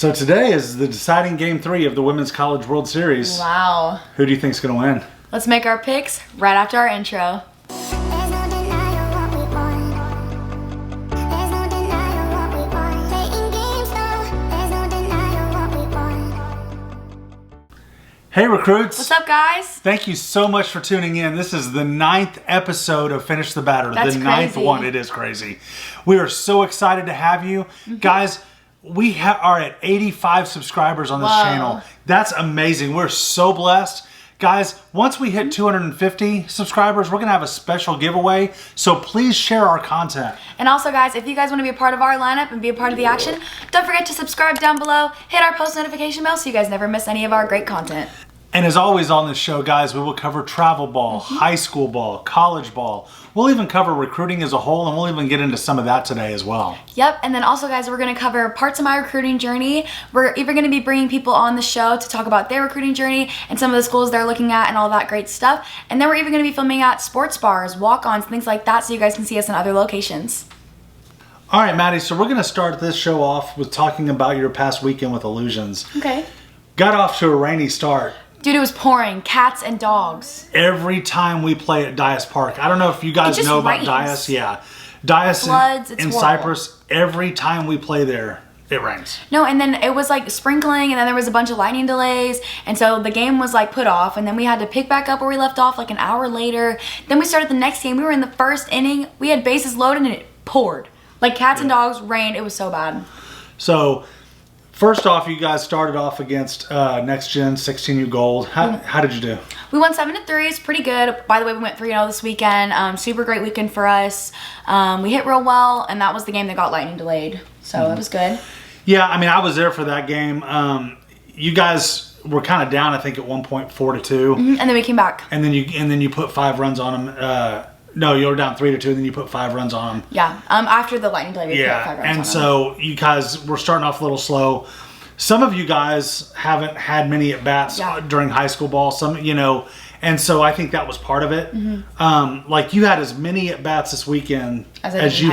So today is the deciding game 3 of the Women's College World Series. Wow. Who do you think's going to win? Let's make our picks right after our intro. Hey recruits! What's up, guys? Thank you so much for tuning in. This is the 9th episode of Finish the Batter. That's the 9th crazy. one. It is crazy. We are so excited to have you. Guys, we are at 85 subscribers on this channel. That's amazing. We're so blessed. Guys, once we hit 250 subscribers, we're going to have a special giveaway. So please share our content. And also, guys, if you guys want to be a part of our lineup and be a part of the action, don't forget to subscribe down below, hit our post notification bell so you guys never miss any of our great content. And as always on this show, guys, we will cover travel ball, high school ball, college ball. We'll even cover recruiting as a whole, and we'll even get into some of that today as well. Yep, and then also, guys, we're going to cover parts of my recruiting journey. We're even going to be bringing people on the show to talk about their recruiting journey and some of the schools they're looking at and all that great stuff. And then we're even going to be filming at sports bars, walk-ons, things like that, so you guys can see us in other locations. All right, Maddie, so we're going to start this show off with talking about your past weekend with Illusions. Okay. Got off to a rainy start. Dude, it was pouring. Cats and dogs. Every time we play at Dias Park. I don't know if you guys know about rains. Dias. Yeah. Dias Floods, in it's horrible. Cyprus, every time we play there, it rains. No, and then it was like sprinkling, and then there was a bunch of lightning delays, and so the game was like put off, and then we had to pick back up where we left off like an hour later. Then we started the next game. We were in the first inning. We had bases loaded, and it poured. Like cats and dogs, rained. It was so bad. So, first off, you guys started off against Next Gen 16U Gold. How did you do? We won 7-3. It's pretty good. By the way, we went 3-0 this weekend. Super great weekend for us. We hit real well, and that was the game that got lightning delayed. So it was good. Yeah, I mean, I was there for that game. You guys were kind of down, I think, at one point, 4-2. And then we came back. And then you put 5 runs on them. No, you were down 3-2, and then you put 5 runs on them. Yeah. After the lightning delay, we put 5 runs on them. And so you guys were starting off a little slow. Some of you guys haven't had many at bats during high school ball. Some, and so I think that was part of it. Like you had as many at bats this weekend as you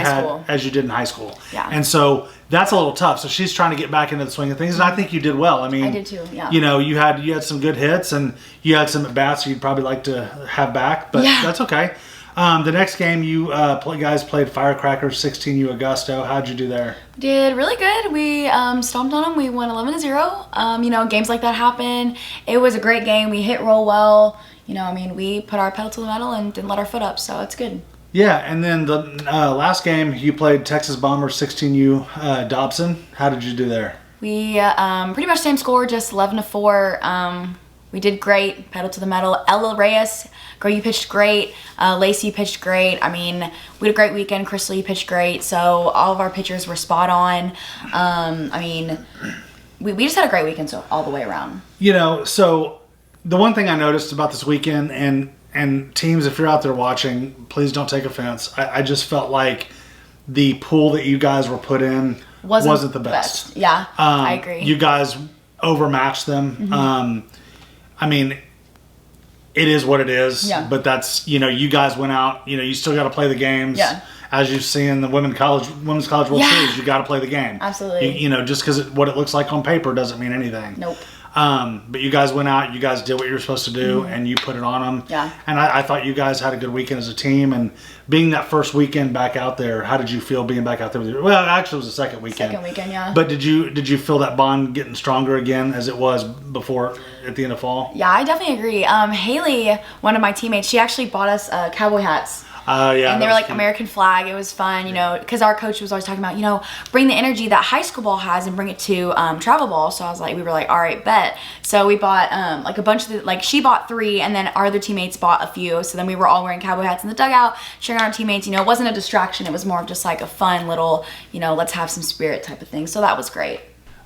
did in high school. Yeah. And so that's a little tough. So she's trying to get back into the swing of things, and I think you did well. I mean, I did too. Yeah. You had some good hits, and you had some at bats you'd probably like to have back, but that's okay. The next game, you guys played Firecrackers 16U Augusto. How'd you do there? Did really good. We stomped on them. We won 11-0. Games like that happen. It was a great game. We hit roll well. We put our pedal to the metal and didn't let our foot up, so it's good. Yeah, and then the last game, you played Texas Bombers 16U Dobson. How did you do there? We pretty much same score, just 11-4. We did great, pedal to the metal. Ella Reyes, girl, you pitched great. Lacey, you pitched great. I mean, we had a great weekend. Crystal, you pitched great. So all of our pitchers were spot on. We just had a great weekend all the way around. So the one thing I noticed about this weekend, and teams, if you're out there watching, please don't take offense. I just felt like the pool that you guys were put in wasn't the best. Yeah, I agree. You guys overmatched them. I mean, it is what it is, but that's, you guys went out, you still got to play the games. Yeah. As you've seen the Women's College World Series, you got to play the game. Absolutely. Just because what it looks like on paper doesn't mean anything. Nope. But you guys went out, you guys did what you were supposed to do, and you put it on them. Yeah. And I thought you guys had a good weekend as a team, and being that first weekend back out there, how did you feel being back out there with your, well, actually it was the second weekend. Second weekend, yeah. But did you feel that bond getting stronger again as it was before at the end of fall? Yeah, I definitely agree. Haley, one of my teammates, she actually bought us cowboy hats. Yeah, and they were like American flag. It was fun, because our coach was always talking about, bring the energy that high school ball has and bring it to travel ball. So we were like, all right, bet. So we bought like a bunch of she bought 3, and then our other teammates bought a few. So then we were all wearing cowboy hats in the dugout, cheering on our teammates. It wasn't a distraction. It was more of just like a fun little, let's have some spirit type of thing. So that was great.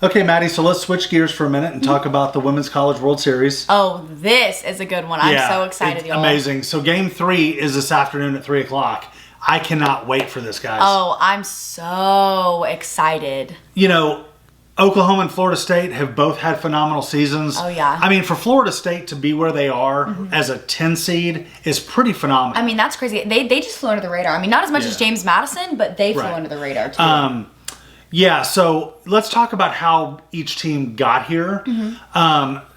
Okay, Maddie, so let's switch gears for a minute and talk about the Women's College World Series. Oh, this is a good one. I'm so excited, y'all. Amazing. So game 3 is this afternoon at 3 o'clock. I cannot wait for this, guys. Oh, I'm so excited. Oklahoma and Florida State have both had phenomenal seasons. Oh, yeah. I mean, for Florida State to be where they are as a 10 seed is pretty phenomenal. I mean, that's crazy. They just flew under the radar. I mean, not as much as James Madison, but they flew under the radar, too. Yeah, so let's talk about how each team got here.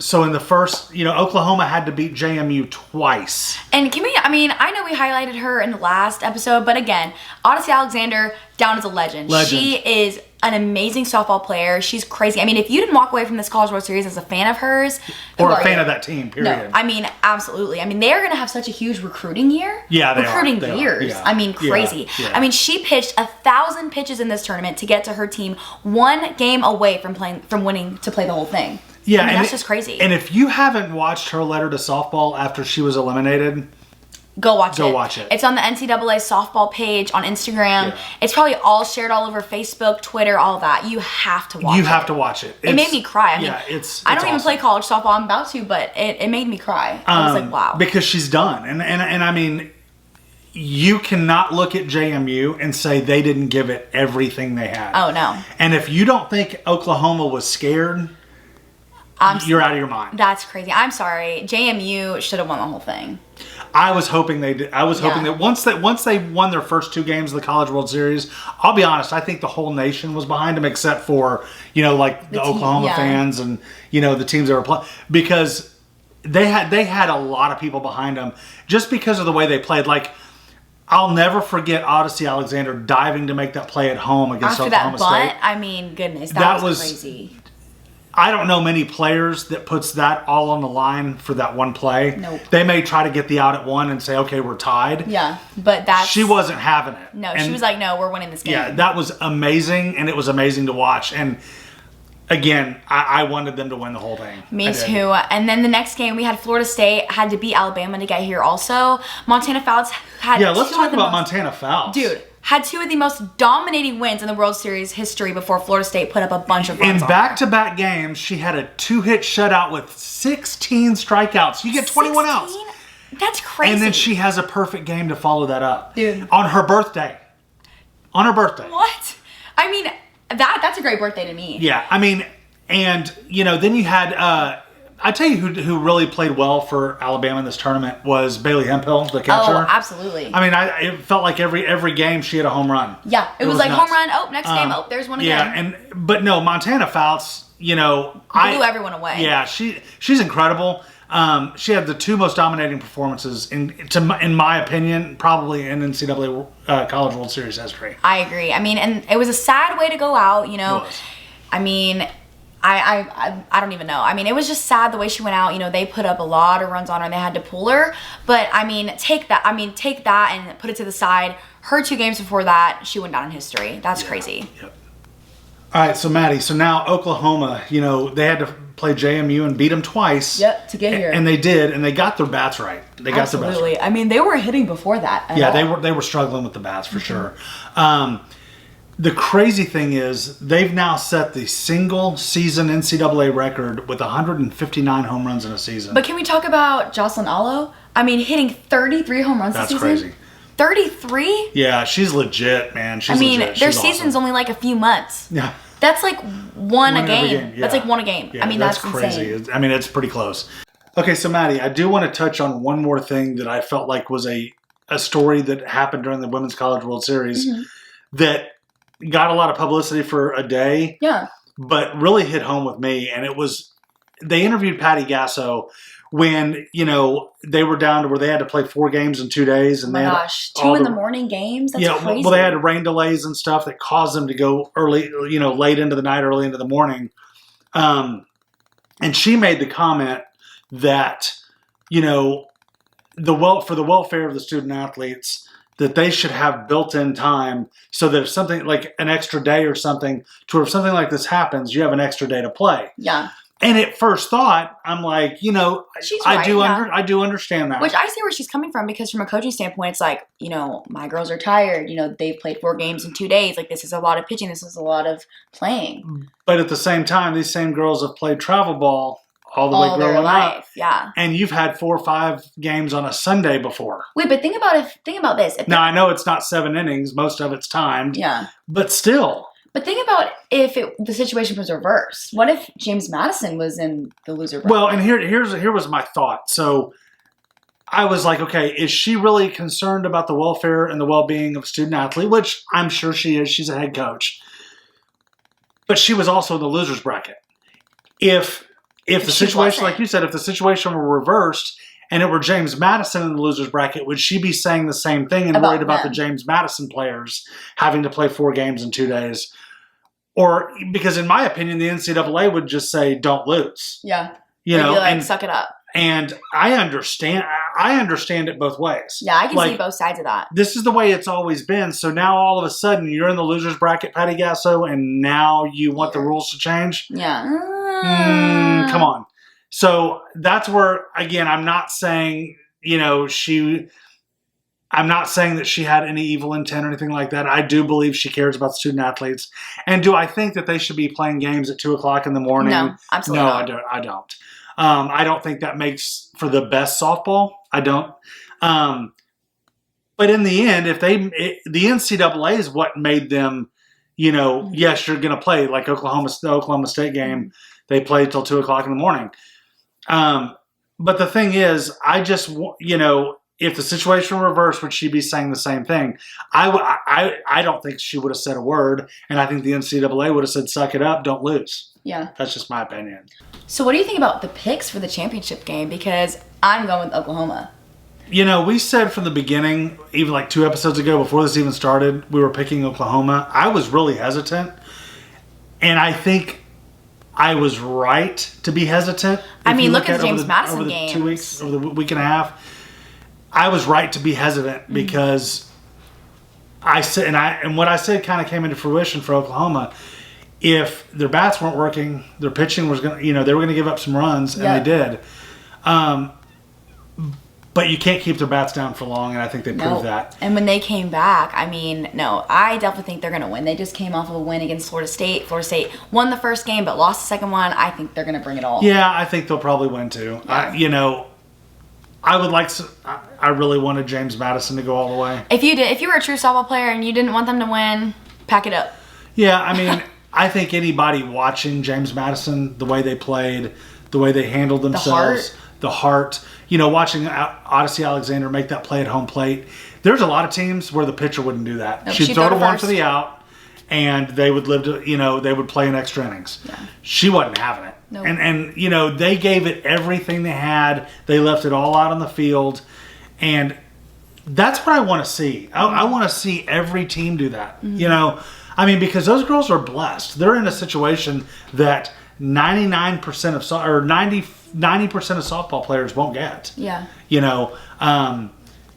So in the first, Oklahoma had to beat JMU twice. And I know we highlighted her in the last episode, but again, Odyssey Alexander, down as a legend. She is an amazing softball player. She's crazy. I mean, if you didn't walk away from this College World Series as a fan of hers, or a fan of that team, period. No, I mean, absolutely. I mean, they're going to have such a huge recruiting year. Yeah, they recruiting are. years. Yeah. I mean, crazy. Yeah. I mean, she pitched 1,000 pitches in this tournament to get to her team, one game away from winning to play the whole thing. Yeah, I mean, that's just crazy. And if you haven't watched her letter to softball after she was eliminated, go watch it. It's on the NCAA softball page on Instagram. Yeah. It's probably all shared all over Facebook, Twitter, all that. You have to watch it. You have to watch it. It made me cry. I mean, I don't even awesome. play college softball. I'm about to, but it made me cry. I was like, wow. Because she's done. And I mean, you cannot look at JMU and say they didn't give it everything they had. Oh, no. And if you don't think Oklahoma was scared, you're out of your mind. That's crazy. I'm sorry. JMU should have won the whole thing. I was hoping they did. I was hoping that once they won their first 2 games of the College World Series, I'll be honest, I think the whole nation was behind them except for, like the Oklahoma fans and, the teams that were playing. Because they had a lot of people behind them just because of the way they played. Like, I'll never forget Odyssey Alexander diving to make that play at home against Oklahoma State. After that bunt, I mean, goodness, that was crazy. I don't know many players that puts that all on the line for that one play. Nope. They may try to get the out at one and say, okay, we're tied. Yeah, but she wasn't having it. No, she was like, no, we're winning this game. Yeah, that was amazing, and it was amazing to watch. And again, I wanted them to win the whole thing. Me too. And then the next game, we had Florida State had to beat Alabama to get here also. Montana Fouts had let's talk about Montana Fouts. Dude, had 2 of the most dominating wins in the World Series history before Florida State put up a bunch of runs. In back-to-back games, she had a 2-hit shutout with 16 strikeouts. You get 21 outs. That's crazy. And then she has a perfect game to follow that up. Dude. On her birthday. What? I mean, that's a great birthday to me. Yeah, I mean, and, then you had... I tell you who really played well for Alabama in this tournament was Bailey Hemphill, the catcher. Oh, absolutely. I mean, it felt like every game she had a home run. Yeah, it was like nuts. home run. Oh, next game. Oh, there's one again. Yeah, but no, Montana Fouts, blew everyone away. Yeah, she's incredible. She had the 2 most dominating performances in my opinion, probably in NCAA College World Series history. I agree. I mean, and it was a sad way to go out. It was. I mean. I don't even know. I mean, it was just sad the way she went out. They put up a lot of runs on her and they had to pull her. But I mean, take that and put it to the side. Her 2 games before that, she went down in history. That's crazy. Yep. All right, so Maddie, now Oklahoma, they had to play JMU and beat them twice. Yep, to get here. And they did, and they got their bats right. Absolutely. I mean, they were hitting before that. They were struggling with the bats for sure. The crazy thing is they've now set the single season NCAA record with 159 home runs in a season. But can we talk about Jocelyn Allo? I mean, hitting 33 home runs this season. That's crazy. 33? Yeah, she's legit, man. She's legit. Their season's only like a few months. Yeah. That's like one a game. Yeah. That's like one a game. Yeah, I mean, that's crazy. Insane. I mean, it's pretty close. Okay, so Maddie, I do want to touch on one more thing that I felt like was a story that happened during the Women's College World Series that got a lot of publicity for a day. Yeah. But really hit home with me. And it was, they interviewed Patty Gasso when, they were down to where they had to play 4 games in 2 days. And 2 in the morning games? That's crazy. Well, they had rain delays and stuff that caused them to go early, late into the night, early into the morning. And she made the comment that, for the welfare of the student athletes, that they should have built-in time so that if something like an extra day or something, to where if something like this happens, you have an extra day to play. Yeah. And at first thought, I'm like, She's I right, I do understand that. Which I see where she's coming from, because from a coaching standpoint, it's like, my girls are tired. They've played 4 games in 2 days. Like, this is a lot of pitching. This is a lot of playing. But at the same time, these same girls have played travel ball all the way growing up. Yeah. And you've had 4 or 5 games on a Sunday before. Wait, but think about this. Now, I know it's not 7 innings. Most of it's timed. Yeah. But still. But think about if the situation was reversed. What if James Madison was in the loser bracket? Well, and here was my thought. So I was like, okay, is she really concerned about the welfare and the well-being of a student athlete? Which I'm sure she is. She's a head coach. but she was also in the losers bracket. If the situation, like you said, if the situation were reversed and it were James Madison in the losers bracket, would she be saying the same thing and worried about the James Madison players having to play 4 games in 2 days? Or because in my opinion, the NCAA would just say, don't lose. Yeah. You know, and suck it up. And I understand it both ways. Yeah, I can see both sides of that. This is the way it's always been. So now all of a sudden you're in the losers bracket, Patty Gasso, and now you want the rules to change? Yeah. Come on. So that's where, again, I'm not saying, I'm not saying that she had any evil intent or anything like that. I do believe she cares about student athletes. And do I think that they should be playing games at 2 o'clock in the morning? No, absolutely not. I don't. I don't think that makes for the best softball. I don't. But in the end, the NCAA is what made them, yes, you're going to play like the Oklahoma State game. They played till 2 o'clock in the morning. But the thing is, I just, if the situation were reversed, would she be saying the same thing? I don't think she would have said a word. And I think the NCAA would have said, suck it up, don't lose. Yeah. That's just my opinion. So what do you think about the picks for the championship game? Because I'm going with Oklahoma. We said from the beginning, even like 2 episodes ago, before this even started, we were picking Oklahoma. I was really hesitant. And I think I was right to be hesitant. I mean, look at the James Madison game. 2 weeks, over the week and a half. I was right to be hesitant because I said, and what I said kind of came into fruition for Oklahoma. If their bats weren't working, their pitching was going to, they were going to give up some runs, and they did. But you can't keep their bats down for long, and I think they proved that. And when they came back, I definitely think they're going to win. They just came off of a win against Florida State. Florida State won the first game, but lost the second one. I think they're going to bring it all. Yeah, I think they'll probably win too. Yeah. I really wanted James Madison to go all the way. If you were a true softball player and you didn't want them to win, pack it up. Yeah, I mean, I think anybody watching James Madison, the way they played, the way they handled themselves, the heart, watching Odyssey Alexander make that play at home plate. There's a lot of teams where the pitcher wouldn't do that. Nope, She'd throw to one for the out, and they would they would play in extra innings. Yeah. She wasn't having it. Nope. And they gave it everything they had. They left it all out on the field. And that's what I want to see. I want to see every team do that. Mm-hmm. Because those girls are blessed. They're in a situation that 99% of 90% of softball players won't get. Yeah.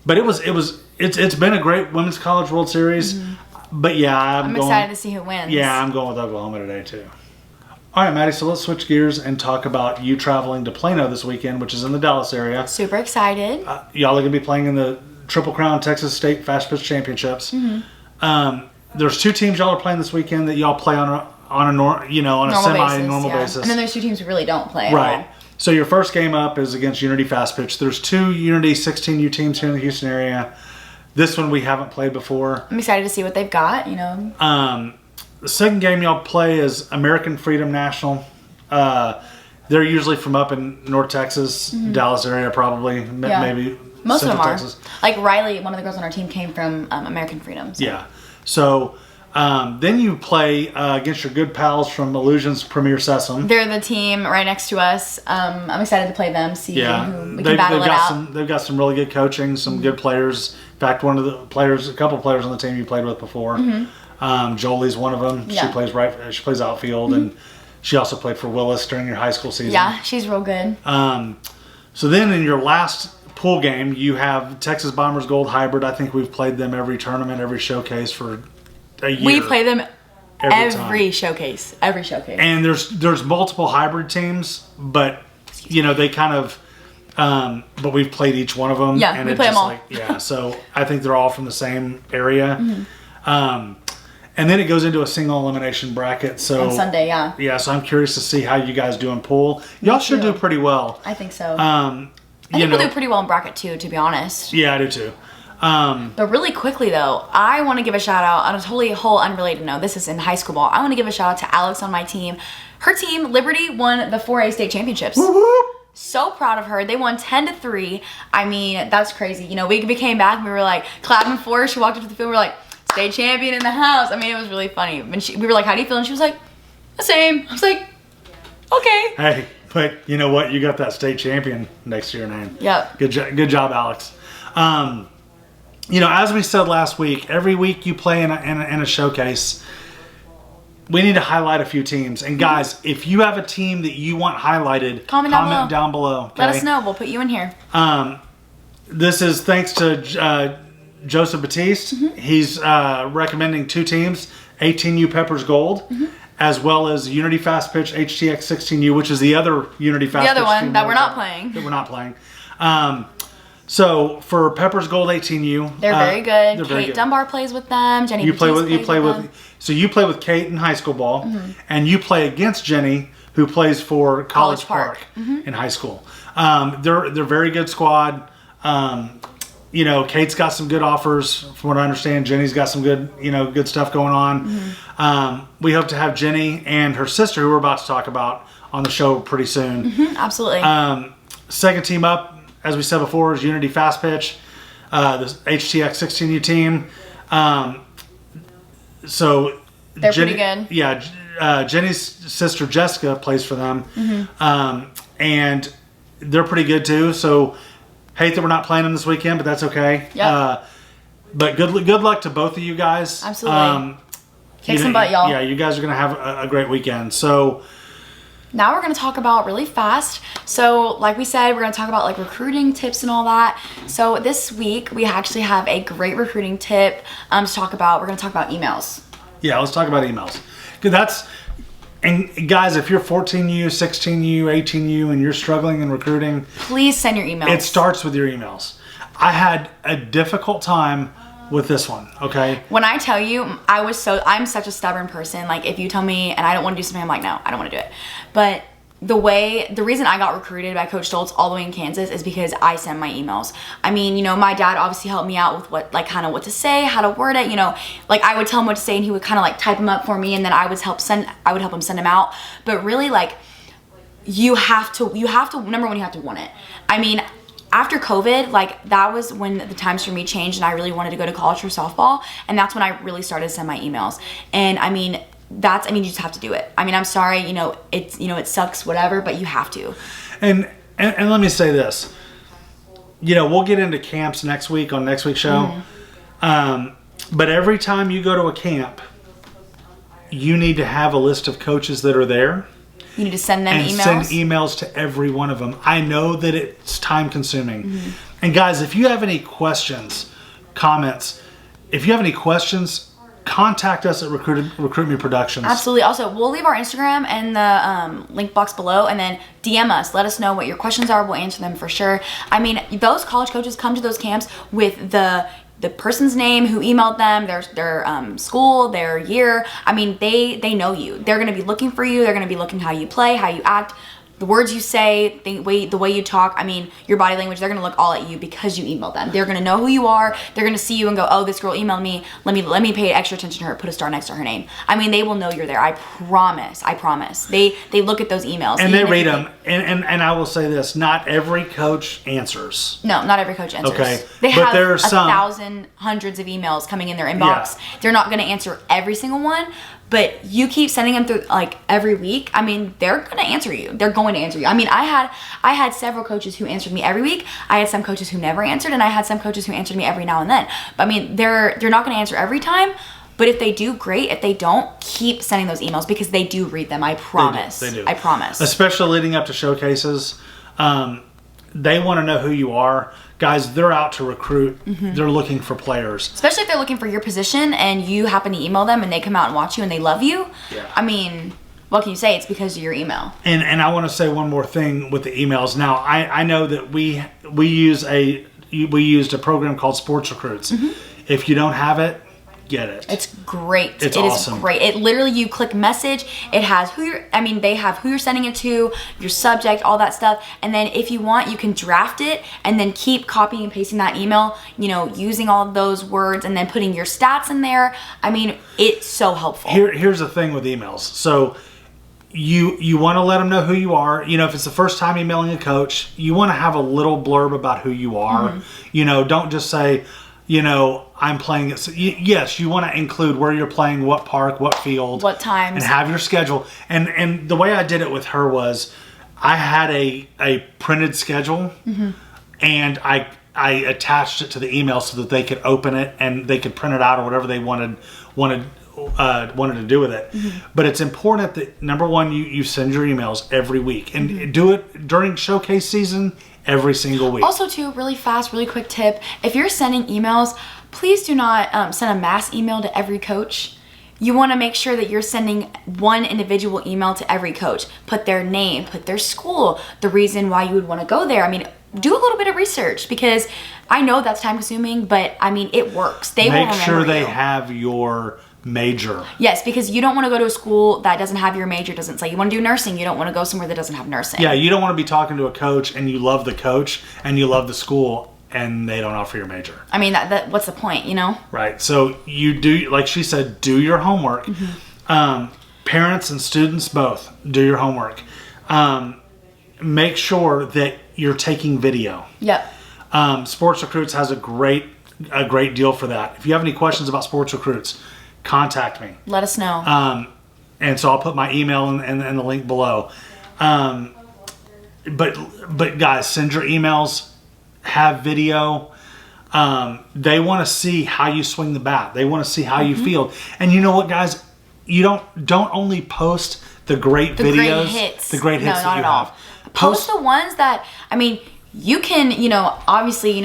But it's been a great Women's College World Series. Mm-hmm. But yeah, I'm excited to see who wins. Yeah, I'm going with Oklahoma today too. All right, Maddie, so let's switch gears and talk about you traveling to Plano this weekend, which is in the Dallas area. Super excited. Y'all are going to be playing in the Triple Crown Texas State Fastpitch Championships. Mm-hmm. There's 2 teams y'all are playing this weekend that y'all play on a semi-normal basis. And then there's 2 teams who really don't play right. at all. So your first game up is against Unity Fastpitch. There's 2 Unity 16U teams here in the Houston area. This one we haven't played before. I'm excited to see what they've got, The second game y'all play is American Freedom National. They're usually from up in North Texas, mm-hmm. Dallas area probably, maybe most Central of them Texas. are. Like Riley, one of the girls on our team, came from American Freedom. So. Yeah. So then you play against your good pals from Illusions Premier Sessom. They're the team right next to us. I'm excited to play them, see who we can battle it out. They've got some really good coaching, some mm-hmm. good players. In fact, a couple of players on the team you played with before. Mm-hmm. Jolie's one of them. Yeah. She plays outfield, mm-hmm. and she also played for Willis during your high school season. Yeah, she's real good. So then in your last pool game, you have Texas Bombers Gold Hybrid. I think we've played them every tournament, every showcase for a year. We play them every showcase. And there's multiple hybrid teams, but they kind of. But we've played each one of them. Yeah, and we play them all. So I think they're all from the same area. Mm-hmm. And then it goes into a single elimination bracket. So on Sunday, yeah. Yeah, so I'm curious to see how you guys do in pool. Y'all should do pretty well. I think so. I think we'll do pretty well in bracket 2, to be honest. Yeah, I do too. But really quickly though, I want to give a shout out on a whole unrelated note. This is in high school ball. I want to give a shout out to Alex on my team. Her team, Liberty, won the 4A state championships. Woo-hoo! So proud of her. They won 10-3. I mean, that's crazy. We came back and we were like clapping for her. She walked up to the field. We were like, state champion in the house. I mean, it was really funny. When we were like, how do you feel? And she was like, same. I was like, okay. Hey, but you know what? You got that state champion next to your name. Yep. Good job, Alex. As we said last week, every week you play in a showcase, we need to highlight a few teams. And guys, if you have a team that you want highlighted, comment down below. Okay? Let us know. We'll put you in here. This is thanks to Joseph Batiste. He's recommending 2 teams, 18U Peppers Gold, as well as Unity Fastpitch HTX 16U, which is the other Unity Fastpitch. The other one team that we're not playing. That we're not playing. So for Peppers Gold 18U, they're very good. They're Kate very good. Dunbar plays with them. Jenny You play Batiste with them. So you play with Kate in high school ball, and you play against Jenny, who plays for College Park in high school. They're very good squad. Kate's got some good offers from what I understand. Jenny's got some good stuff going on. We hope to have Jenny and her sister, who we're about to talk about, on the show pretty soon. Absolutely. Second team up, as we said before, is Unity Fastpitch, the HTX 16U team. So they're pretty good. Yeah, Jenny's sister Jessica plays for them, and they're pretty good too. So hate that we're not playing them this weekend, but that's okay. Yep. But good luck to both of you guys. Absolutely. Kick some butt, y'all. Yeah, you guys are gonna have a great weekend. So now we're going to talk about really fast. So like we said, we're going to talk about like recruiting tips and all that. So this week we actually have a great recruiting tip to talk about. We're going to talk about emails. Yeah, let's talk about emails. And guys, if you're 14U, 16U, 18U, and you're struggling in recruiting, please send your emails. It starts with your emails. I had a difficult time with this one, okay? When I tell you, I'm such a stubborn person. Like, if you tell me and I don't want to do something, I'm like, no, I don't want to do it. But the reason I got recruited by Coach Stoltz all the way in Kansas is because I send my emails. I mean, my dad obviously helped me out with what to say, how to word it, like I would tell him what to say and he would kind of like type them up for me, and then I would help him send them out. But really, like, you have to, number one, you have to want it. I mean, after COVID, like, that was when the times for me changed and I really wanted to go to college for softball, and that's when I really started to send my emails. And I mean, you just have to do it. I mean, I'm sorry, it sucks, whatever, but you have to. And let me say this. We'll get into camps next week on next week's show. But every time you go to a camp, you need to have a list of coaches that are there. You need to send them emails. Send emails to every one of them. I know that it's time consuming. And guys, if you have any questions, comments, contact us at Recruit Me Productions. Absolutely. Also, we'll leave our Instagram in the link box below, and then DM us. Let us know what your questions are. We'll answer them for sure. I mean, those college coaches come to those camps with the person's name, who emailed them, their school, their year. I mean, they know you. They're going to be looking for you. They're going to be looking how you play, how you act, the words you say, the way you talk. I mean, your body language. They're gonna look all at you because you emailed them. They're gonna know who you are. They're gonna see you and go, oh, this girl emailed me. Let me pay extra attention to her. Put a star next to her name. I mean, they will know you're there. I promise. They look at those emails and they read them. And I will say this: not every coach answers. No, not every coach answers. Okay, they have there are some 1,000, hundreds of emails coming in their inbox. Yeah. They're not gonna answer every single one. But you keep sending them through like every week. I mean, they're gonna answer you. They're going to answer you. I mean, I had several coaches who answered me every week. I had some coaches who never answered, and I had some coaches who answered me every now and then. But I mean, they're not gonna answer every time. But if they do, great. If they don't, keep sending those emails because they do read them. I promise. They do. I promise. Especially leading up to showcases. They want to know who you are. Guys, they're out to recruit. They're looking for players. Especially if they're looking for your position and you happen to email them and they come out and watch you and they love you. Yeah. I mean, what can you say? It's because of your email. And I want to say one more thing with the emails. Now, I know that we used a program called Sports Recruits. If you don't have it, get it. It's great. It's awesome. It is great. It literally, you click message, it has they have who you're sending it to, your subject, all that stuff. And then if you want, you can draft it and then keep copying and pasting that email, using all of those words and then putting your stats in there. I mean, it's so helpful. Here's the thing with emails. So you want to let them know who you are. If it's the first time emailing a coach, you want to have a little blurb about who you are. Don't just say, I'm playing it. So yes, you want to include where you're playing, what park, what field, what times, and have your schedule. And the way I did it with her was, I had a printed schedule, and I attached it to the email so that they could open it and they could print it out or whatever they wanted to do with it. But it's important that, number one, you send your emails every week, and do it during showcase season every single week. Also, too, really fast, really quick tip: if you're sending emails, please do not send a mass email to every coach. You want to make sure that you're sending one individual email to every coach. Put their name, put their school, the reason why you would want to go there. I mean, do a little bit of research, because I know that's time consuming, but I mean, it works. They will remember Make sure they you. have your major. Yes, because you don't want to go to a school that doesn't have your major, doesn't say you want to do nursing. You don't want to go somewhere that doesn't have nursing. Yeah, you don't want to be talking to a coach and you love the coach and you love the school and they don't offer your major. I mean, that what's the point, Right. So you do, like she said, do your homework. Parents and students both, do your homework. Make sure that you're taking video. Yep. Sports Recruits has a great deal for that. If you have any questions about Sports Recruits, contact me. Let us know. And so I'll put my email and the link below. But guys, send your emails. Have video. They want to see how you swing the bat. They want to see how you field. And you know what, guys? You don't only post the great videos, the great hits that you have. Post the ones that, I mean, you can, obviously,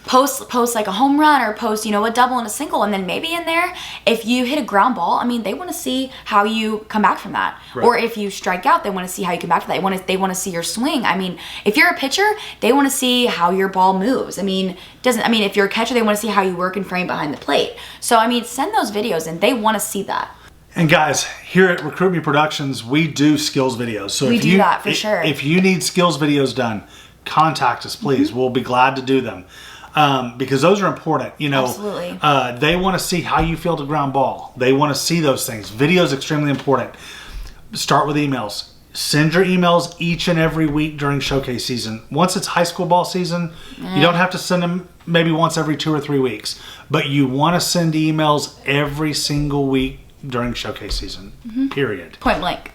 post like a home run, or post, a double and a single, and then maybe in there, if you hit a ground ball, I mean, they want to see how you come back from that. Right. Or if you strike out, they want to see how you come back from that. They want to see your swing. I mean, if you're a pitcher, they want to see how your ball moves. I mean, if you're a catcher, they want to see how you work and frame behind the plate. So, I mean, send those videos, and they want to see that. And guys, here at Recruit Me Productions, we do skills videos. So we do that for sure. If you need skills videos done, contact us, please. We'll be glad to do them. Because those are important. Absolutely. They want to see how you field a ground ball. They want to see those things. Video is extremely important. Start with emails. Send your emails each and every week during showcase season. Once it's high school ball season, you don't have to send them maybe once every 2 or 3 weeks. But you want to send emails every single week during showcase season, period. Point blank.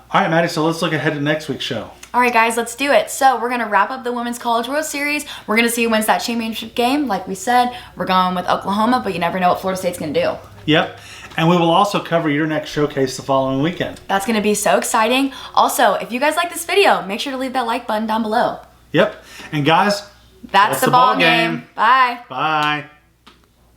All right, Maddie, so let's look ahead to next week's show. All right, guys, let's do it. So we're going to wrap up the Women's College World Series. We're going to see who wins that championship game. Like we said, we're going with Oklahoma, but you never know what Florida State's going to do. Yep. And we will also cover your next showcase the following weekend. That's going to be so exciting. Also, if you guys like this video, make sure to leave that like button down below. Yep. And guys, that's the ball game. Bye. Bye.